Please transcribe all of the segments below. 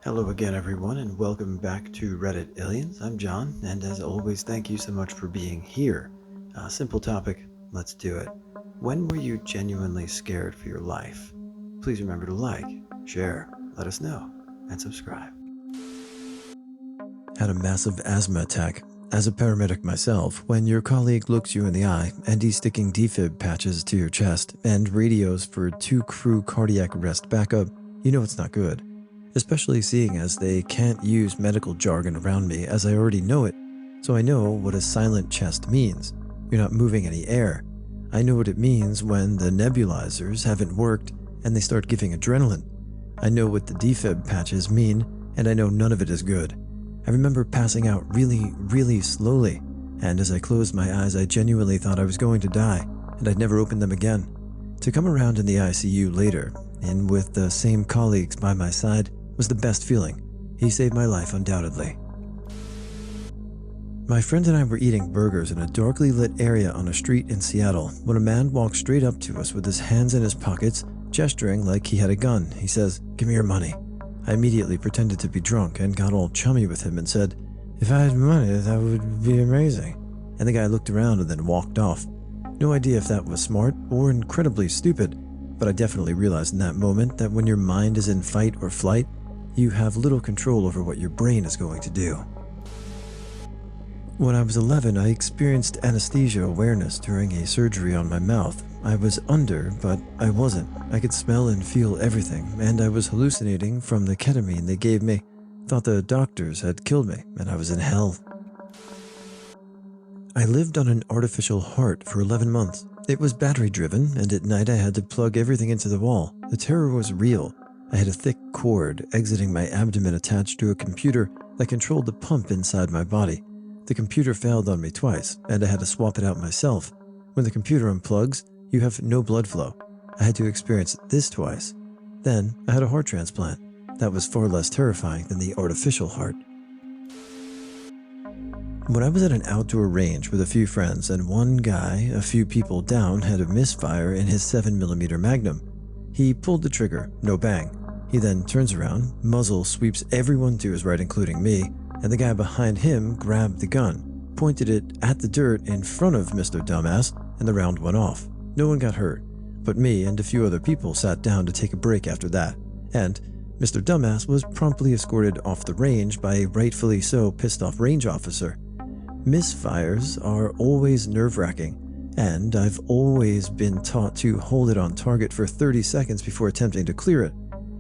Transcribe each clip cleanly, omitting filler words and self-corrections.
Hello again, everyone, and welcome back to Reddit Aliens. I'm John, and as always, thank you so much for being here. Simple topic, let's do it. When were you genuinely scared for your life? Please remember to like, share, let us know, and subscribe. Had a massive asthma attack. As a paramedic myself, when your colleague looks you in the eye and he's sticking defib patches to your chest and radios for 2 crew cardiac arrest backup, you know it's not good. Especially seeing as they can't use medical jargon around me as I already know it, so I know what a silent chest means. You're not moving any air. I know what it means when the nebulizers haven't worked and they start giving adrenaline. I know what the defib patches mean, and I know none of it is good. I remember passing out really slowly, and as I closed my eyes, I genuinely thought I was going to die, and I'd never open them again. To come around in the ICU later, and with the same colleagues by my side, was the best feeling. He saved my life undoubtedly. My friend and I were eating burgers in a darkly lit area on a street in Seattle when a man walked straight up to us with his hands in his pockets, gesturing like he had a gun. He says, "Give me your money." I immediately pretended to be drunk and got all chummy with him and said, "If I had money, that would be amazing." And the guy looked around and then walked off. No idea if that was smart or incredibly stupid, but I definitely realized in that moment that when your mind is in fight or flight, you have little control over what your brain is going to do. When I was 11, I experienced anesthesia awareness during a surgery on my mouth. I was under, but I wasn't. I could smell and feel everything, and I was hallucinating from the ketamine they gave me. Thought the doctors had killed me, and I was in hell. I lived on an artificial heart for 11 months. It was battery-driven, and at night I had to plug everything into the wall. The terror was real. I had a thick cord exiting my abdomen attached to a computer that controlled the pump inside my body. The computer failed on me twice, and I had to swap it out myself. When the computer unplugs, you have no blood flow. I had to experience this twice. Then, I had a heart transplant. That was far less terrifying than the artificial heart. When I was at an outdoor range with a few friends and one guy, a few people down, had a misfire in his 7mm Magnum. He pulled the trigger, no bang. He then turns around, muzzle sweeps everyone to his right including me, and the guy behind him grabbed the gun, pointed it at the dirt in front of Mr. Dumbass, and the round went off. No one got hurt, but me and a few other people sat down to take a break after that, and Mr. Dumbass was promptly escorted off the range by a rightfully so pissed off range officer. Misfires are always nerve-wracking, and I've always been taught to hold it on target for 30 seconds before attempting to clear it,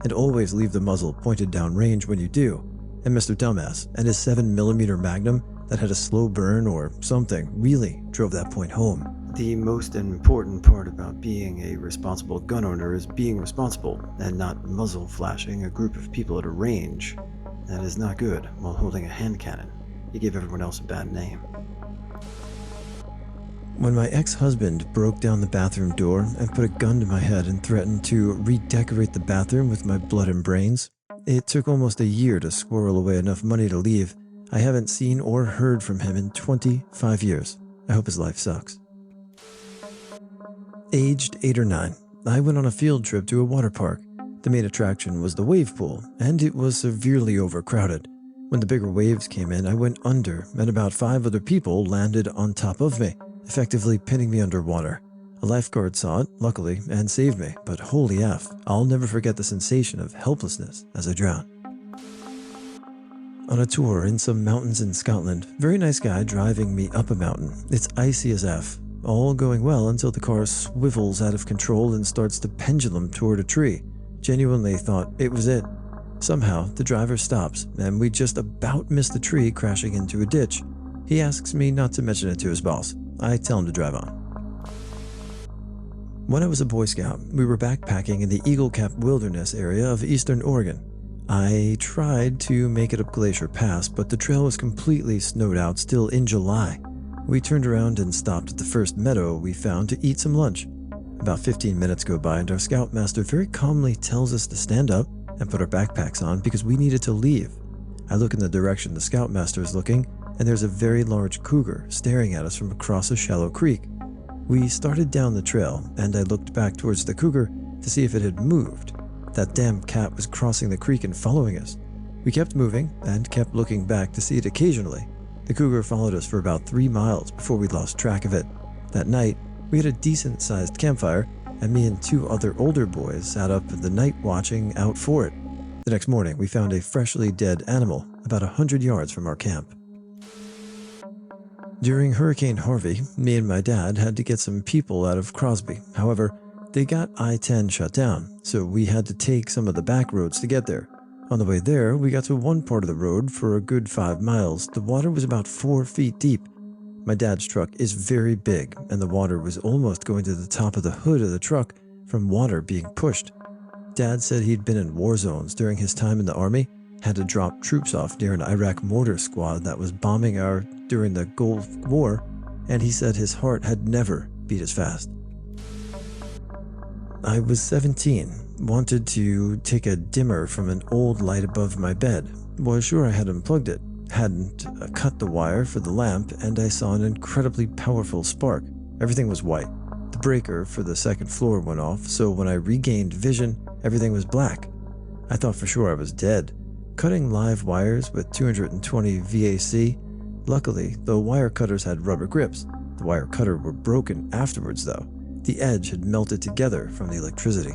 and always leave the muzzle pointed down range when you do. And Mr. Dumbass and his 7mm Magnum that had a slow burn or something really drove that point home. The most important part about being a responsible gun owner is being responsible and not muzzle flashing a group of people at a range. That is not good while holding a hand cannon. You give everyone else a bad name. When my ex-husband broke down the bathroom door and put a gun to my head and threatened to redecorate the bathroom with my blood and brains, it took almost a year to squirrel away enough money to leave. I haven't seen or heard from him in 25 years. I hope his life sucks. Aged 8 or 9, I went on a field trip to a water park. The main attraction was the wave pool, and it was severely overcrowded. When the bigger waves came in, I went under, and about 5 other people landed on top of me, effectively pinning me underwater. A lifeguard saw it, luckily, and saved me, but holy F, I'll never forget the sensation of helplessness as I drowned. On a tour in some mountains in Scotland, very nice guy driving me up a mountain. It's icy as F. All going well until the car swivels out of control and starts to pendulum toward a tree. Genuinely thought it was it. Somehow, the driver stops, and we just about miss the tree crashing into a ditch. He asks me not to mention it to his boss. I tell him to drive on. When I was a Boy Scout, we were backpacking in the Eagle Cap Wilderness area of eastern Oregon. I tried to make it up Glacier Pass, but the trail was completely snowed out still in July. We turned around and stopped at the first meadow we found to eat some lunch. About 15 minutes go by and our scoutmaster very calmly tells us to stand up and put our backpacks on because we needed to leave. I look in the direction the scoutmaster is looking, and there's a very large cougar staring at us from across a shallow creek. We started down the trail, and I looked back towards the cougar to see if it had moved. That damn cat was crossing the creek and following us. We kept moving and kept looking back to see it occasionally. The cougar followed us for about 3 miles before we lost track of it. That night, we had a decent-sized campfire, and me and 2 other older boys sat up in the night watching out for it. The next morning, we found a freshly dead animal about 100 yards from our camp. During Hurricane Harvey, me and my dad had to get some people out of Crosby. However, they got I-10 shut down, so we had to take some of the back roads to get there. On the way there, we got to one part of the road for a good 5 miles. The water was about 4 feet deep. My dad's truck is very big, and the water was almost going to the top of the hood of the truck from water being pushed. Dad said he'd been in war zones during his time in the army, had to drop troops off near an Iraq mortar squad that was bombing during the Gulf War, and he said his heart had never beat as fast. I was 17, wanted to take a dimmer from an old light above my bed, was sure I had unplugged it, hadn't cut the wire for the lamp, and I saw an incredibly powerful spark. Everything was white. The breaker for the second floor went off, so when I regained vision, everything was black. I thought for sure I was dead. Cutting live wires with 220 VAC. Luckily, the wire cutters had rubber grips. The wire cutter were broken afterwards though. The edge had melted together from the electricity.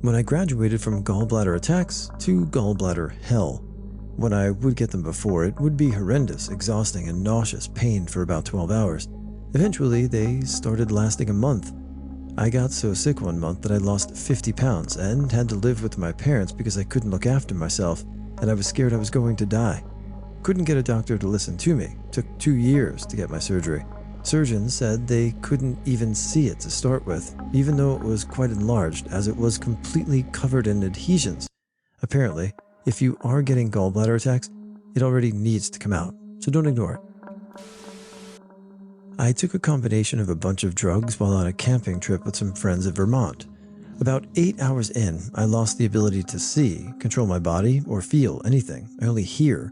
When I graduated from gallbladder attacks to gallbladder hell, when I would get them before, it would be horrendous, exhausting, and nauseous pain for about 12 hours. Eventually, they started lasting a month. I got so sick one month that I lost 50 pounds and had to live with my parents because I couldn't look after myself, and I was scared I was going to die. Couldn't get a doctor to listen to me. Took 2 years to get my surgery. Surgeons said they couldn't even see it to start with, even though it was quite enlarged, as it was completely covered in adhesions. Apparently, if you are getting gallbladder attacks, it already needs to come out, so don't ignore it. I took a combination of a bunch of drugs while on a camping trip with some friends in Vermont. About 8 hours in, I lost the ability to see, control my body, or feel anything. I only hear.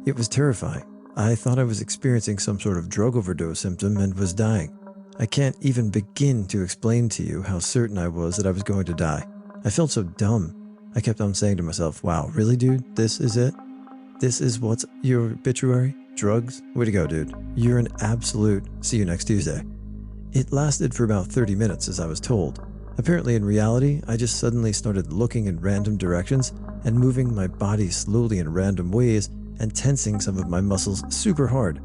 It was terrifying. I thought I was experiencing some sort of drug overdose symptom and was dying. I can't even begin to explain to you how certain I was that I was going to die. I felt so dumb. I kept on saying to myself, wow, really, dude? This is it? This is what's your obituary? Drugs? Way to go, dude. You're an absolute see you next Tuesday. It lasted for about 30 minutes, as I was told. Apparently, in reality, I just suddenly started looking in random directions and moving my body slowly in random ways and tensing some of my muscles super hard.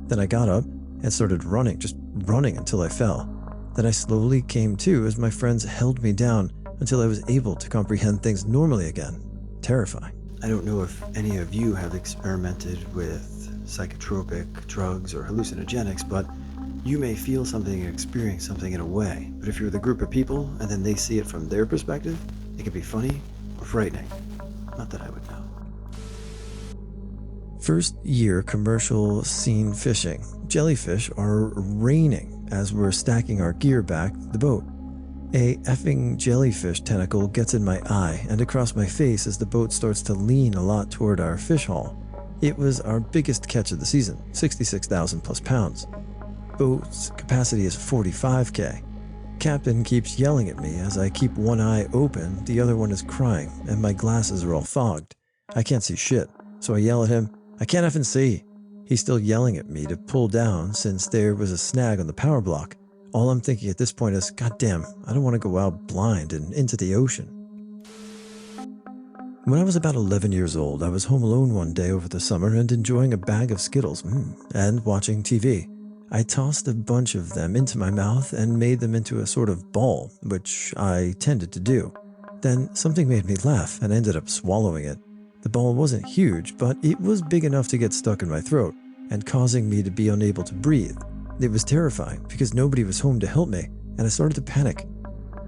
Then I got up and started running, just running until I fell. Then I slowly came to as my friends held me down until I was able to comprehend things normally again. Terrifying. I don't know if any of you have experimented with psychotropic drugs or hallucinogenics, but you may feel something and experience something in a way. But if you're with a group of people and then they see it from their perspective, it can be funny or frightening. Not that I would know. First year commercial scene fishing. Jellyfish are raining as we're stacking our gear back the boat. A effing jellyfish tentacle gets in my eye and across my face as the boat starts to lean a lot toward our fish haul. It was our biggest catch of the season, 66,000 plus pounds. Boat's capacity is 45K. Captain keeps yelling at me as I keep one eye open, the other one is crying, and my glasses are all fogged. I can't see shit, so I yell at him, I can't effing see. He's still yelling at me to pull down since there was a snag on the power block. All I'm thinking at this point is, goddamn, I don't want to go out blind and into the ocean. When I was about 11 years old, I was home alone one day over the summer and enjoying a bag of Skittles and watching TV. I tossed a bunch of them into my mouth and made them into a sort of ball, which I tended to do. Then something made me laugh and I ended up swallowing it. The ball wasn't huge, but it was big enough to get stuck in my throat and causing me to be unable to breathe. It was terrifying because nobody was home to help me, and I started to panic.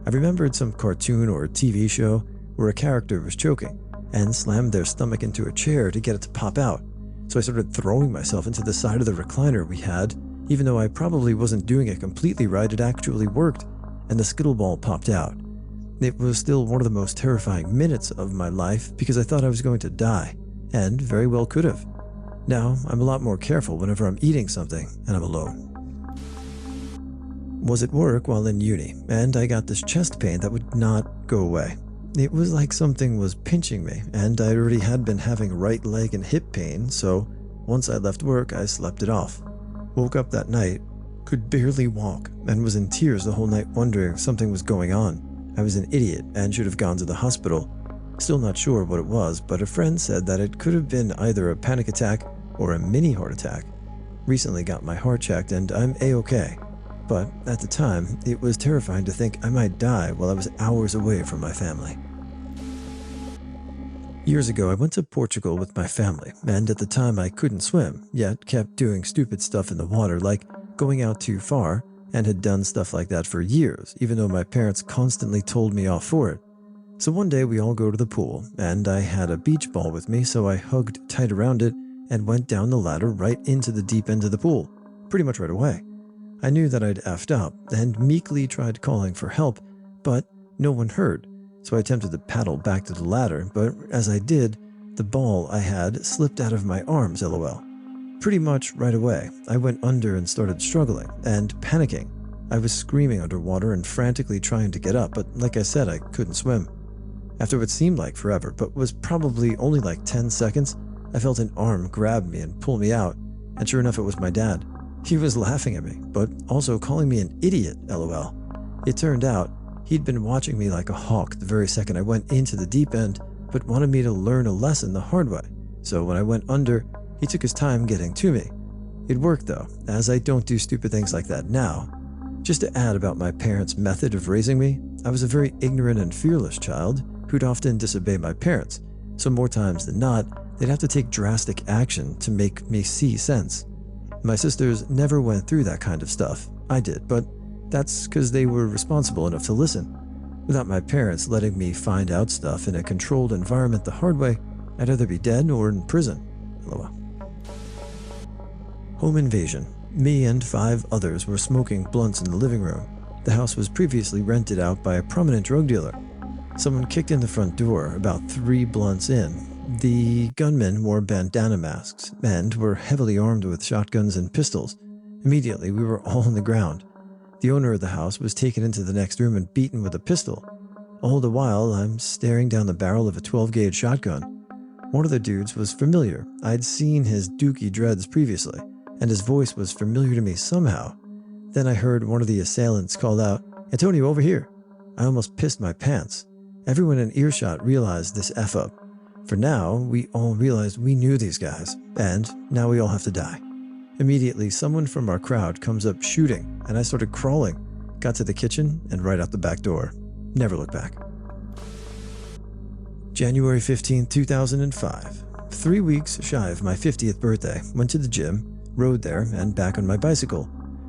I remembered some cartoon or TV show where a character was choking and slammed their stomach into a chair to get it to pop out. So I started throwing myself into the side of the recliner we had. Even though I probably wasn't doing it completely right, it actually worked, and the Skittle ball popped out. It was still one of the most terrifying minutes of my life because I thought I was going to die, and very well could have. Now, I'm a lot more careful whenever I'm eating something and I'm alone. Was at work while in uni, and I got this chest pain that would not go away. It was like something was pinching me, and I already had been having right leg and hip pain, so once I left work, I slept it off. Woke up that night, could barely walk, and was in tears the whole night wondering if something was going on. I was an idiot and should have gone to the hospital. Still not sure what it was, but a friend said that it could have been either a panic attack or a mini heart attack. Recently got my heart checked and I'm A-okay. But at the time, it was terrifying to think I might die while I was hours away from my family. Years ago, I went to Portugal with my family, and at the time I couldn't swim, yet kept doing stupid stuff in the water like going out too far, and had done stuff like that for years, even though my parents constantly told me off for it. So one day we all go to the pool, and I had a beach ball with me, so I hugged tight around it and went down the ladder right into the deep end of the pool, pretty much right away. I knew that I'd effed up, and meekly tried calling for help, but no one heard. So I attempted to paddle back to the ladder, but as I did, the ball I had slipped out of my arms, lol. Pretty much right away, I went under and started struggling and panicking. I was screaming underwater and frantically trying to get up, but like I said, I couldn't swim. After what seemed like forever, but was probably only like 10 seconds, I felt an arm grab me and pull me out, and sure enough, it was my dad. He was laughing at me, but also calling me an idiot, lol. It turned out, he'd been watching me like a hawk the very second I went into the deep end, but wanted me to learn a lesson the hard way. So when I went under, he took his time getting to me. It worked though, as I don't do stupid things like that now. Just to add about my parents' method of raising me, I was a very ignorant and fearless child who'd often disobey my parents, so more times than not, they'd have to take drastic action to make me see sense. My sisters never went through that kind of stuff. I did, but that's because they were responsible enough to listen. Without my parents letting me find out stuff in a controlled environment the hard way, I'd either be dead or in prison. LOL. Home invasion. Me and 5 others were smoking blunts in the living room. The house was previously rented out by a prominent drug dealer. Someone kicked in the front door about 3 blunts in. The gunmen wore bandana masks and were heavily armed with shotguns and pistols. Immediately, we were all on the ground. The owner of the house was taken into the next room and beaten with a pistol. All the while, I'm staring down the barrel of a 12-gauge shotgun. One of the dudes was familiar. I'd seen his dookie dreads previously, and his voice was familiar to me somehow. Then I heard one of the assailants call out, "Antonio, over here." I almost pissed my pants. Everyone in earshot realized this F-up. For now, we all realized we knew these guys, and now we all have to die. Immediately, someone from our crowd comes up shooting, and I started crawling, got to the kitchen, and right out the back door. Never looked back. January 15, 2005. 3 weeks shy of my 50th birthday, went to the gym, rode there, and back on my bicycle.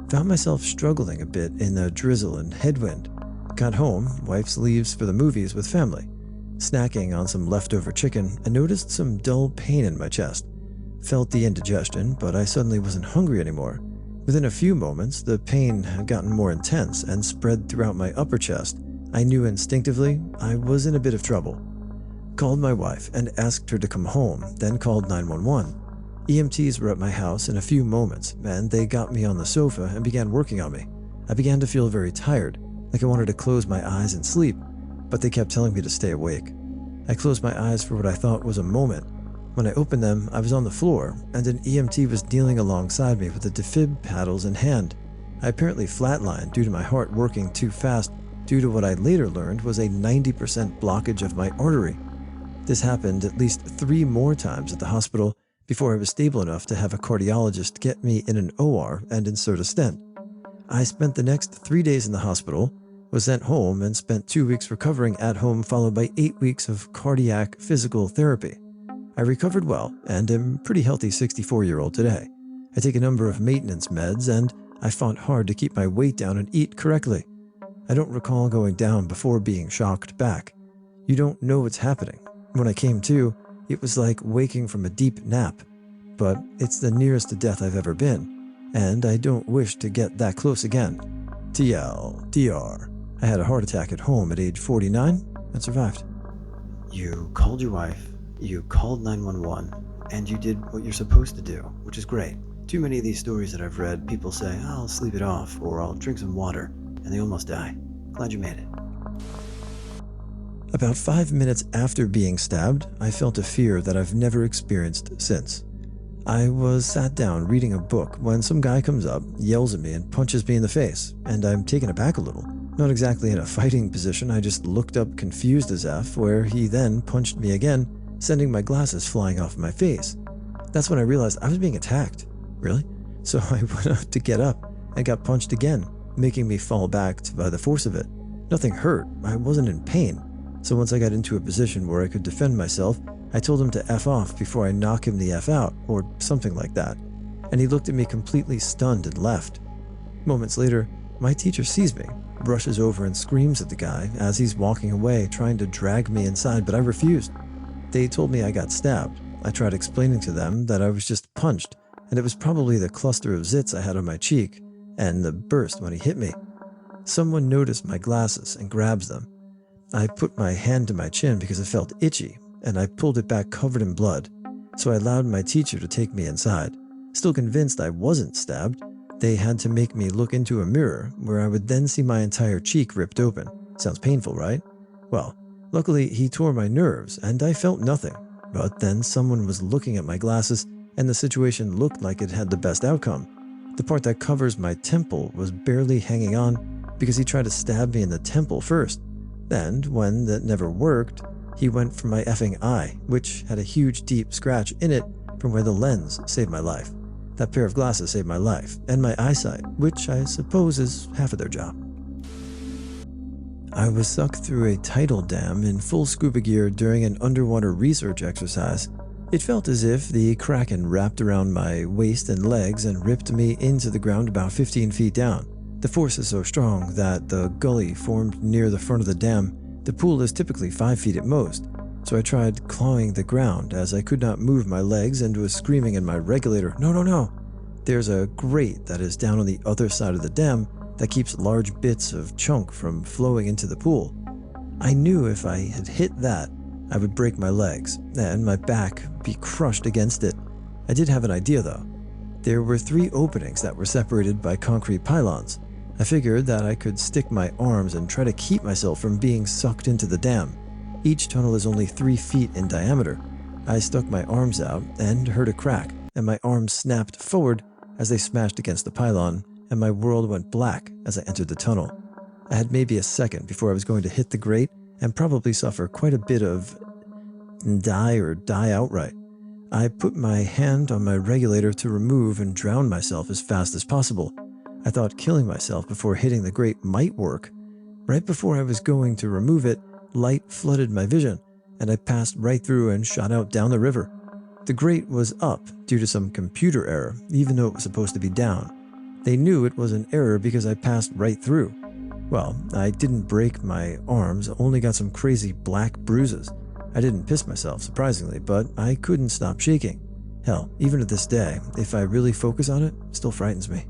Found myself struggling a bit in the drizzle and headwind. Got home, wife's leaves for the movies with family. Snacking on some leftover chicken, I noticed some dull pain in my chest. Felt the indigestion, but I suddenly wasn't hungry anymore. Within a few moments, the pain had gotten more intense and spread throughout my upper chest. I knew instinctively I was in a bit of trouble. Called my wife and asked her to come home, then called 911. EMTs were at my house in a few moments, and they got me on the sofa and began working on me. I began to feel very tired, like I wanted to close my eyes and sleep, but they kept telling me to stay awake. I closed my eyes for what I thought was a moment. When I opened them, I was on the floor, and an EMT was kneeling alongside me with the defib paddles in hand. I apparently flatlined due to my heart working too fast due to what I later learned was a 90% blockage of my artery. This happened at least 3 more times at the hospital before I was stable enough to have a cardiologist get me in an OR and insert a stent. I spent the next 3 days in the hospital, was sent home, and spent 2 weeks recovering at home, followed by 8 weeks of cardiac physical therapy. I recovered well and am a pretty healthy 64-year-old today. I take a number of maintenance meds, and I fought hard to keep my weight down and eat correctly. I don't recall going down before being shocked back. You don't know what's happening. When I came to, it was like waking from a deep nap. But it's the nearest to death I've ever been, and I don't wish to get that close again. TLDR. I had a heart attack at home at age 49 and survived. You called your wife, you called 911, and you did what you're supposed to do, which is great. Too many of these stories that I've read, people say, I'll sleep it off, or I'll drink some water, and they almost die. Glad you made it. About 5 minutes after being stabbed, I felt a fear that I've never experienced since. I was sat down reading a book when some guy comes up, yells at me, and punches me in the face, and I'm taken aback a little. Not exactly in a fighting position, I just looked up confused as F, where he then punched me again, sending my glasses flying off my face. That's when I realized I was being attacked. Really? So I went out to get up and got punched again, making me fall back by the force of it. Nothing hurt, I wasn't in pain. So once I got into a position where I could defend myself, I told him to F off before I knock him the F out, or something like that. And he looked at me completely stunned and left. Moments later, my teacher sees me, rushes over and screams at the guy as he's walking away, trying to drag me inside, but I refused. They told me I got stabbed. I tried explaining to them that I was just punched, and it was probably the cluster of zits I had on my cheek, and the burst when he hit me. Someone noticed my glasses and grabs them. I put my hand to my chin because it felt itchy, and I pulled it back covered in blood, so I allowed my teacher to take me inside. Still convinced I wasn't stabbed, they had to make me look into a mirror where I would then see my entire cheek ripped open. Sounds painful, right? Well, luckily he tore my nerves and I felt nothing, but then someone was looking at my glasses and the situation looked like it had the best outcome. The part that covers my temple was barely hanging on because he tried to stab me in the temple first. And when that never worked, he went for my effing eye, which had a huge deep scratch in it from where the lens saved my life. That pair of glasses saved my life, and my eyesight, which I suppose is half of their job. I was sucked through a tidal dam in full scuba gear during an underwater research exercise. It felt as if the kraken wrapped around my waist and legs and ripped me into the ground about 15 feet down. The force is so strong that the gully formed near the front of the dam. The pool is typically 5 feet at most, so I tried clawing the ground as I could not move my legs and was screaming in my regulator, "No, no, no!" There's a grate that is down on the other side of the dam that keeps large bits of chunk from flowing into the pool. I knew if I had hit that, I would break my legs and my back be crushed against it. I did have an idea though. There were 3 openings that were separated by concrete pylons. I figured that I could stick my arms and try to keep myself from being sucked into the dam. Each tunnel is only 3 feet in diameter. I stuck my arms out and heard a crack, and my arms snapped forward as they smashed against the pylon, and my world went black as I entered the tunnel. I had maybe a second before I was going to hit the grate and probably suffer quite a bit of die outright. I put my hand on my regulator to remove and drown myself as fast as possible. I thought killing myself before hitting the grate might work. Right before I was going to remove it, light flooded my vision, and I passed right through and shot out down the river. The grate was up due to some computer error, even though it was supposed to be down. They knew it was an error because I passed right through. Well, I didn't break my arms, only got some crazy black bruises. I didn't piss myself, surprisingly, but I couldn't stop shaking. Hell, even to this day, if I really focus on it, it still frightens me.